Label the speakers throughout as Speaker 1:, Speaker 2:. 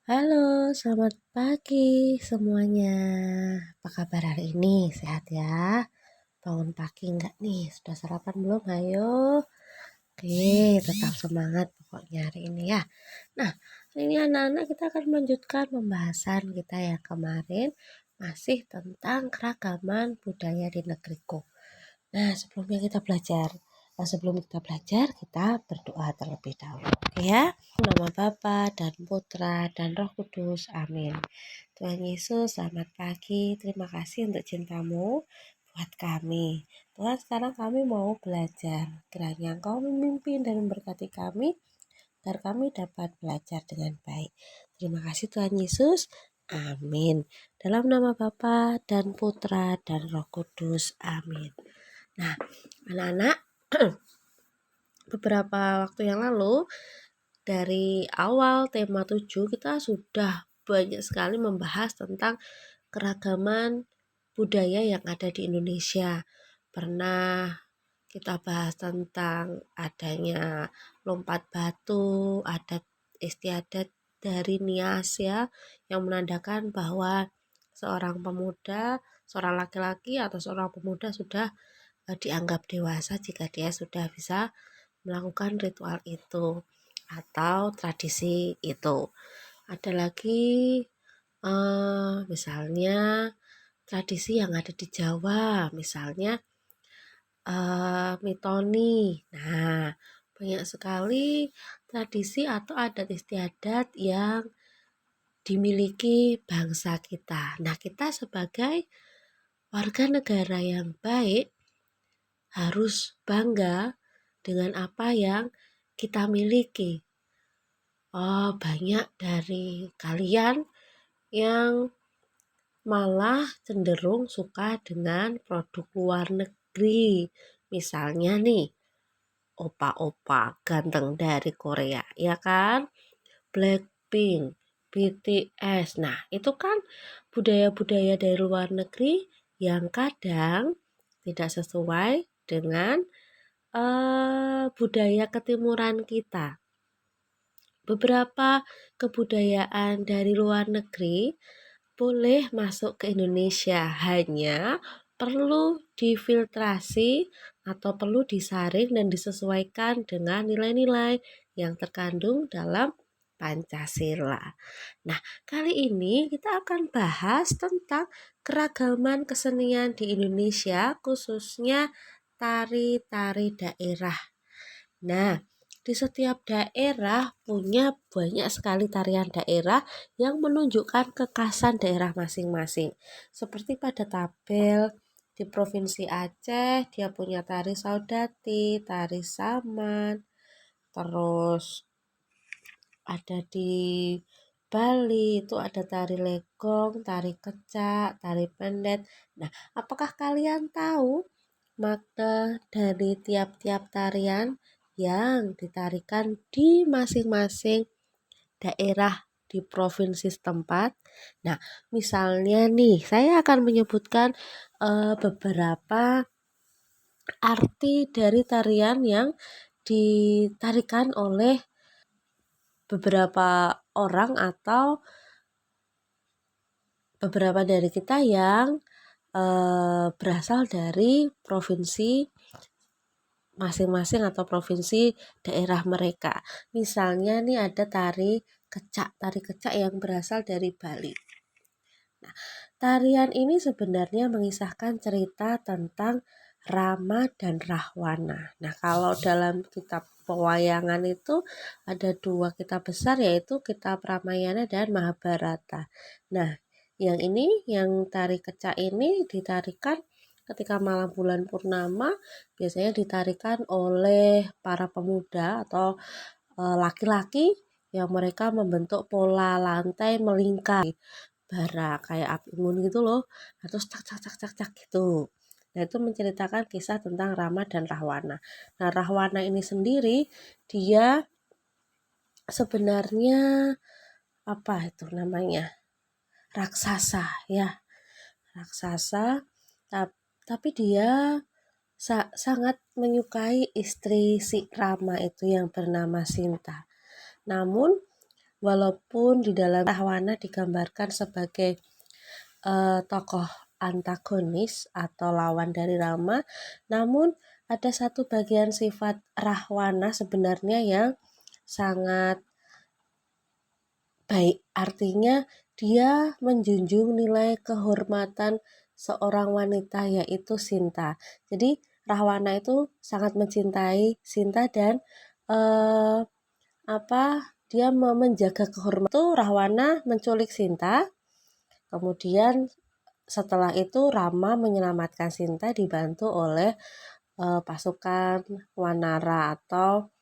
Speaker 1: Halo, selamat pagi semuanya. Apa kabar hari ini? Sehat ya? Bangun pagi enggak nih? Sudah sarapan belum? Ayo. Oke, tetap semangat pokoknya hari ini ya. Nah, hari ini anak-anak kita akan melanjutkan pembahasan kita yang kemarin masih tentang keragaman budaya di negeriku. Nah, sebelum kita belajar, kita berdoa terlebih dahulu. Oke ya, nama Bapa dan Putra dan Roh Kudus. Amin. Tuhan Yesus, selamat pagi. Terima kasih untuk cintamu buat kami. Tuhan, sekarang kami mau belajar. Kiranya Engkau memimpin dan memberkati kami, agar kami dapat belajar dengan baik. Terima kasih Tuhan Yesus. Amin. Dalam nama Bapa dan Putra dan Roh Kudus. Amin. Nah, anak-anak, beberapa waktu yang lalu dari awal tema 7 kita sudah banyak sekali membahas tentang keragaman budaya yang ada di Indonesia. Pernah kita bahas tentang adanya lompat batu, adat istiadat dari Nias ya, yang menandakan bahwa seorang laki-laki atau seorang pemuda sudah dianggap dewasa jika dia sudah bisa melakukan ritual itu atau tradisi itu. Ada lagi misalnya tradisi yang ada di Jawa, misalnya mitoni. Nah, banyak sekali tradisi atau adat istiadat yang dimiliki bangsa kita. Nah, kita sebagai warga negara yang baik harus bangga dengan apa yang kita miliki. Oh, banyak dari kalian yang malah cenderung suka dengan produk luar negeri. Misalnya nih, opa-opa ganteng dari Korea, ya kan? Blackpink, BTS. Nah, itu kan budaya-budaya dari luar negeri yang kadang tidak sesuai dengan budaya ketimuran kita. Beberapa kebudayaan dari luar negeri boleh masuk ke Indonesia, hanya perlu difiltrasi atau perlu disaring dan disesuaikan dengan nilai-nilai yang terkandung dalam Pancasila. Nah, kali ini kita akan bahas tentang keragaman kesenian di Indonesia, khususnya tari-tari daerah. Nah, di setiap daerah punya banyak sekali tarian daerah yang menunjukkan kekhasan daerah masing-masing. Seperti pada tabel di Provinsi Aceh, dia punya tari saudati, tari saman, terus ada di Bali itu ada tari legong, tari kecak, tari pendet. Nah, apakah kalian tahu makna dari tiap-tiap tarian yang ditarikan di masing-masing daerah di provinsi setempat? Nah, misalnya nih, saya akan menyebutkan beberapa arti dari tarian yang ditarikan oleh beberapa orang atau beberapa dari kita yang berasal dari provinsi masing-masing atau provinsi daerah mereka. Misalnya nih ada tari kecak yang berasal dari Bali. Nah, tarian ini sebenarnya mengisahkan cerita tentang Rama dan Rahwana. Nah, kalau dalam kitab pewayangan itu ada dua kitab besar, yaitu kitab Ramayana dan Mahabharata. Nah, yang tari kecak ini ditarikan ketika malam bulan purnama, biasanya ditarikan oleh para pemuda atau laki-laki yang mereka membentuk pola lantai melingkar bara kayak api unggun gitu loh. Nah, terus cak cak cak cak cak gitu. Nah, itu menceritakan kisah tentang Rama dan Rahwana. Nah, Rahwana ini sendiri dia sebenarnya apa itu namanya? Raksasa ya. Raksasa tapi dia sangat menyukai istri si Rama itu yang bernama Sinta. Namun walaupun di dalam Rahwana digambarkan sebagai tokoh antagonis atau lawan dari Rama, namun ada satu bagian sifat Rahwana sebenarnya yang sangat baik. Artinya dia menjunjung nilai kehormatan seorang wanita yaitu Sinta. Jadi Rahwana itu sangat mencintai Sinta dan eh, dia menjaga kehormatan itu. Rahwana menculik Sinta. Kemudian setelah itu Rama menyelamatkan Sinta dibantu oleh pasukan Wanara atau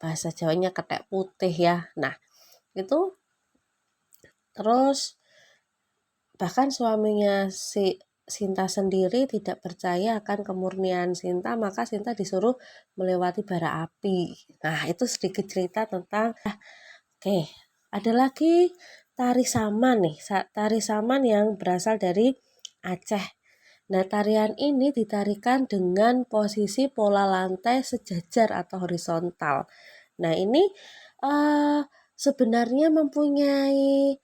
Speaker 1: bahasa Jawanya ketek putih ya. Nah, itu terus bahkan suaminya si Sinta sendiri tidak percaya akan kemurnian Sinta, maka Sinta disuruh melewati bara api. Nah, itu sedikit cerita tentang oke, ada lagi tari saman nih. Tari saman yang berasal dari Aceh. Nah, tarian ini ditarikan dengan posisi pola lantai sejajar atau horizontal. Nah, ini sebenarnya mempunyai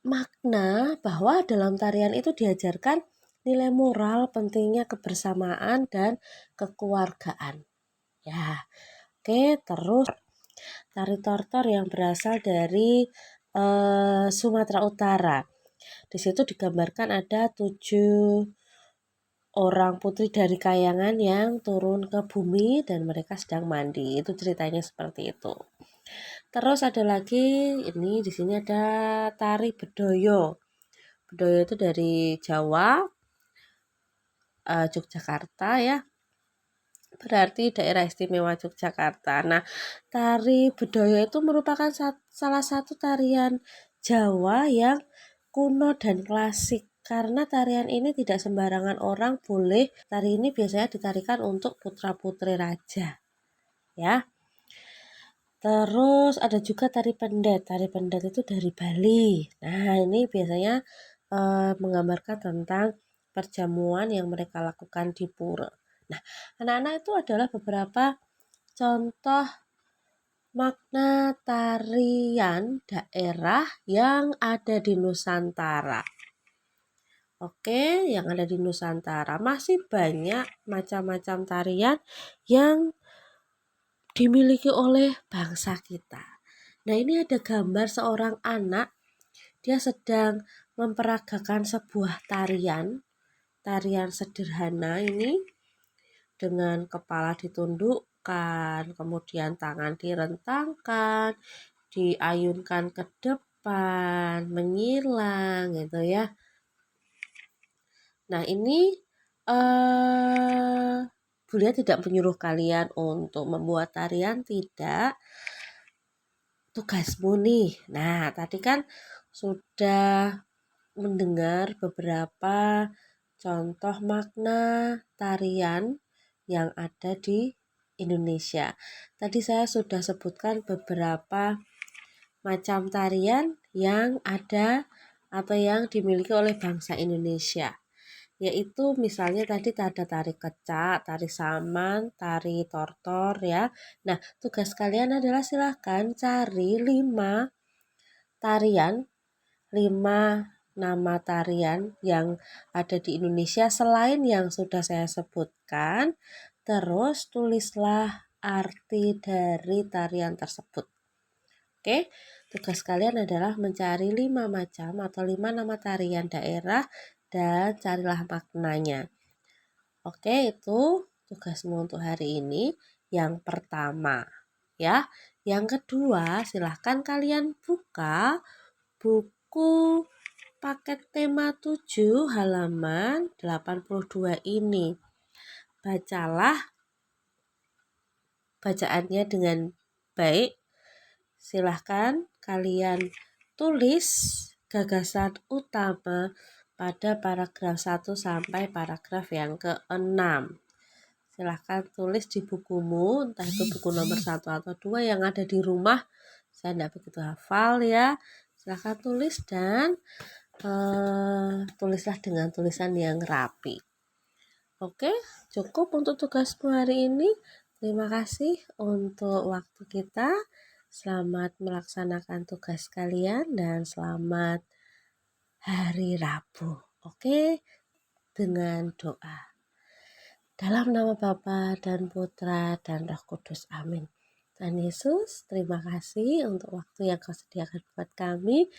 Speaker 1: makna bahwa dalam tarian itu diajarkan nilai moral, pentingnya kebersamaan dan kekeluargaan. Ya, oke, terus tari tortor yang berasal dari Sumatera Utara. Di situ digambarkan ada 7 orang putri dari kayangan yang turun ke bumi dan mereka sedang mandi. Itu ceritanya seperti itu. Terus ada lagi ini di sini ada tari bedoyo. Bedoyo itu dari Jawa, Yogyakarta ya. Berarti daerah istimewa Yogyakarta. Nah, tari bedoyo itu merupakan salah satu tarian Jawa yang kuno dan klasik. Karena tarian ini tidak sembarangan orang boleh. Tari ini biasanya ditarikan untuk putra-putri raja. Ya. Terus ada juga tari pendet. Tari pendet itu dari Bali. Nah, ini biasanya menggambarkan tentang perjamuan yang mereka lakukan di pura. Nah, anak-anak itu adalah beberapa contoh makna tarian daerah yang ada di Nusantara. Oke, yang ada di Nusantara masih banyak macam-macam tarian yang dimiliki oleh bangsa kita. Nah, ini ada gambar seorang anak, dia sedang memperagakan sebuah tarian sederhana ini dengan kepala ditundukkan, kemudian tangan direntangkan, diayunkan ke depan, menyilang gitu ya. Nah, ini Bulia tidak menyuruh kalian untuk membuat tarian, tidak. Tugasmu nih. Nah, tadi kan sudah mendengar beberapa contoh makna tarian yang ada di Indonesia. Tadi saya sudah sebutkan beberapa macam tarian yang ada atau yang dimiliki oleh bangsa Indonesia. Yaitu misalnya tadi ada tari kecak, tari saman, tari tortor ya. Nah, tugas kalian adalah silahkan cari 5 tarian, 5 nama tarian yang ada di Indonesia selain yang sudah saya sebutkan. Terus tulislah arti dari tarian tersebut. Oke, tugas kalian adalah mencari 5 macam atau 5 nama tarian daerah dan carilah maknanya. Oke, itu tugasmu untuk hari ini yang pertama. Ya, yang kedua, silahkan kalian buka buku paket tema 7 halaman 82 ini. Bacalah bacaannya dengan baik. Silahkan kalian tulis gagasan utama pada paragraf 1 sampai paragraf yang ke-6. Silahkan tulis di bukumu, entah itu buku nomor 1 atau 2 yang ada di rumah. Saya tidak begitu hafal ya. Silahkan tulis dan tulislah dengan tulisan yang rapi. Oke, cukup untuk tugasmu hari ini. Terima kasih untuk waktu kita. Selamat melaksanakan tugas kalian dan selamat hari Rabu. Oke, dengan doa. Dalam nama Bapa dan Putra dan Roh Kudus. Amin. Tuhan Yesus, terima kasih untuk waktu yang Kau sediakan buat kami.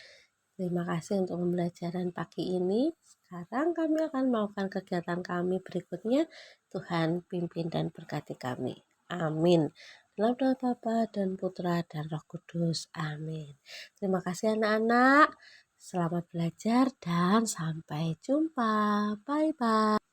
Speaker 1: Terima kasih untuk pembelajaran pagi ini. Sekarang kami akan melakukan kegiatan kami berikutnya. Tuhan pimpin dan berkati kami. Amin. Dalam nama Bapa dan Putra dan Roh Kudus. Amin. Terima kasih anak-anak. Selamat belajar dan sampai jumpa. Bye-bye.